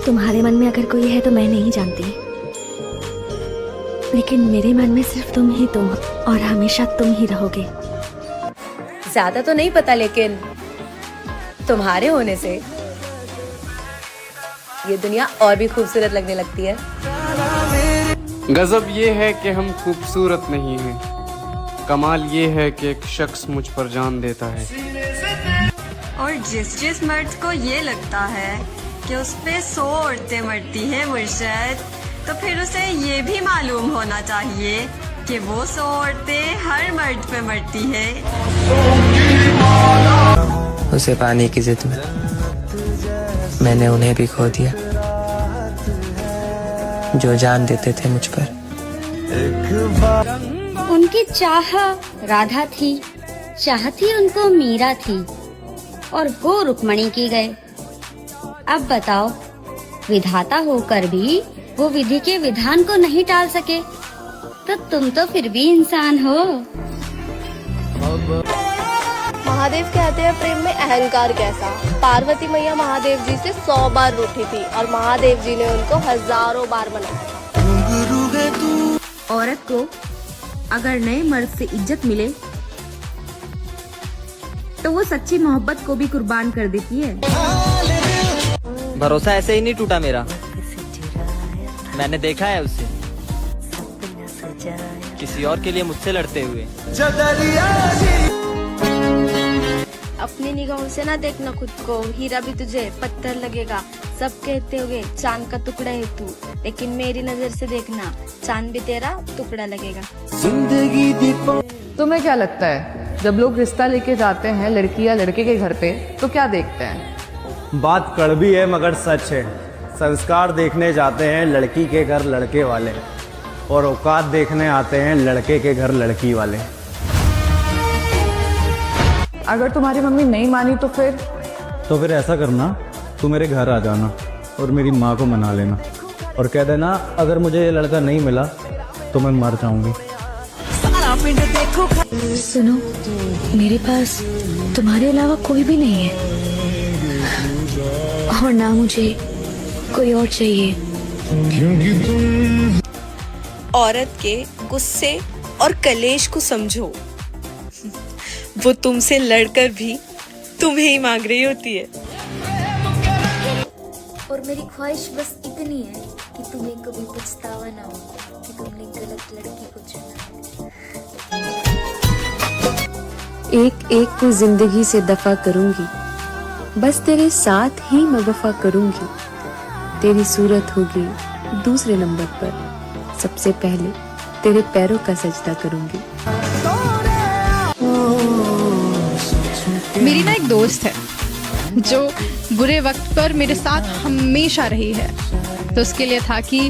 तुम्हारे मन में अगर कोई है तो मैं नहीं जानती, लेकिन मेरे मन में सिर्फ तुम ही तुम और हमेशा तुम ही रहोगे। ज्यादा तो नहीं पता, लेकिन तुम्हारे होने से ये दुनिया और भी खूबसूरत लगने लगती है। गजब ये है कि हम खूबसूरत नहीं हैं, कमाल ये है कि एक शख्स मुझ पर जान देता है। और जिस मर्द को ये लगता है कि उस पे 100 औरतें मरती हैं मुर्शद, तो फिर उसे ये भी मालूम होना चाहिए कि वो 100 औरतें हर मर्द पे मरती है। उसे पाने की जिद में मैंने उन्हें भी खो दिया जो जान देते थे मुझ पर। उनकी चाह राधा थी, चाहती उनको मीरा थी, और वो रुक्मणी की गए। अब बताओ, विधाता होकर भी वो विधि के विधान को नहीं टाल सके, तो तुम तो फिर भी इंसान हो। महादेव कहते हैं प्रेम में अहंकार कैसा। पार्वती मैया महादेव जी से 100 बार रूठी थी और महादेव जी ने उनको हजारों बार मनाया था। औरत को अगर नए मर्द से इज्जत मिले तो वो सच्ची मोहब्बत को भी कुर्बान कर देती है। भरोसा ऐसे ही नहीं टूटा मेरा, मैंने देखा है उसे किसी और के लिए मुझसे लड़ते हुए। अपनी निगाहों से ना देखना खुद को, हीरा भी तुझे पत्थर लगेगा। सब कहते होंगे चांद का टुकड़ा है तू, लेकिन मेरी नजर से देखना, चांद भी तेरा टुकड़ा लगेगा। तुम्हें क्या लगता है जब लोग रिश्ता लेके जाते हैं लड़की या लड़के के घर पे तो क्या देखते हैं? बात कड़वी है मगर सच है। संस्कार देखने जाते हैं लड़की के घर लड़के वाले, और औकात देखने आते हैं लड़के के घर लड़की वाले। अगर तुम्हारी मम्मी नहीं मानी तो फिर ऐसा करना, तू मेरे घर आ जाना और मेरी माँ को मना लेना और कह देना अगर मुझे ये लड़का नहीं मिला तो मैं मर जाऊंगी। सुनो, मेरे पास तुम्हारे अलावा कोई भी नहीं है, और ना मुझे कोई और चाहिए। औरत के गुस्से और कलेश को समझो, वो तुमसे लड़कर भी तुम्हें ही मांग रही होती है। और मेरी ख्वाहिश बस इतनी है कि तुम्हें कभी पछतावा ना हो कि तुमने गलत लड़की को चुना। एक एक को जिंदगी से दफा करूंगी, बस तेरे साथ ही मैं वफा करूंगी। तेरी सूरत होगी दूसरे नंबर पर, सबसे पहले तेरे पैरों का सजदा करूंगी। मेरी ना एक दोस्त है जो बुरे वक्त पर मेरे साथ हमेशा रही है, तो उसके लिए था कि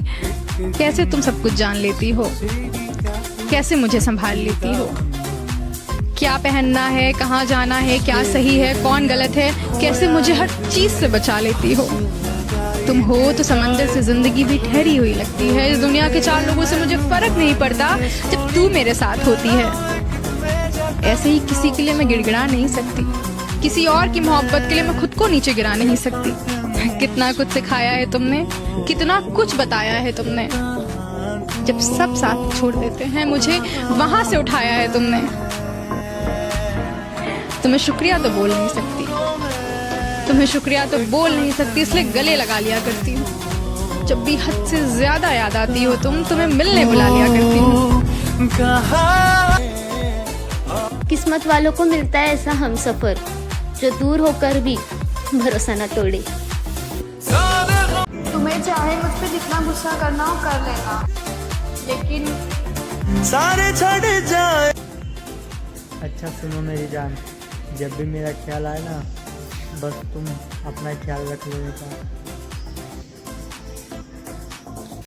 कैसे तुम सब कुछ जान लेती हो, कैसे मुझे संभाल लेती हो, क्या पहनना है, कहाँ जाना है, क्या सही है, कौन गलत है, कैसे मुझे हर चीज से बचा लेती हो। तुम हो तो समंदर से जिंदगी भी ठहरी हुई लगती है। इस दुनिया के 4 लोगों से मुझे फर्क नहीं पड़ता जब तू मेरे साथ होती है। ऐसे ही किसी के लिए मैं गिड़गिड़ा नहीं सकती, किसी और की मोहब्बत के लिए मैं खुद को नीचे गिरा नहीं सकती। कितना कुछ सिखाया है तुमने, कितना कुछ बताया है तुमने। जब सब साथ छोड़ देते हैं मुझे वहां से उठाया है तुमने। तुम्हें शुक्रिया तो बोल नहीं सकती, तुम्हें शुक्रिया तो बोल नहीं सकती, इसलिए गले लगा लिया करती हूँ। जब भी हद से ज्यादा याद आती हो तुम, तुम्हें मिलने बुला लिया करती हूँ। किस्मत वालों को मिलता है ऐसा हमसफर जो दूर होकर भी भरोसा न तोड़े। तुम्हें चाहे मुझ पे जितना गुस्सा करना हो कर लेना, लेकिन सारे छड़ जाए। अच्छा सुनो मेरी जान, जब भी मेरा ख्याल आए ना, बस तुम अपना ख्याल रख लेना।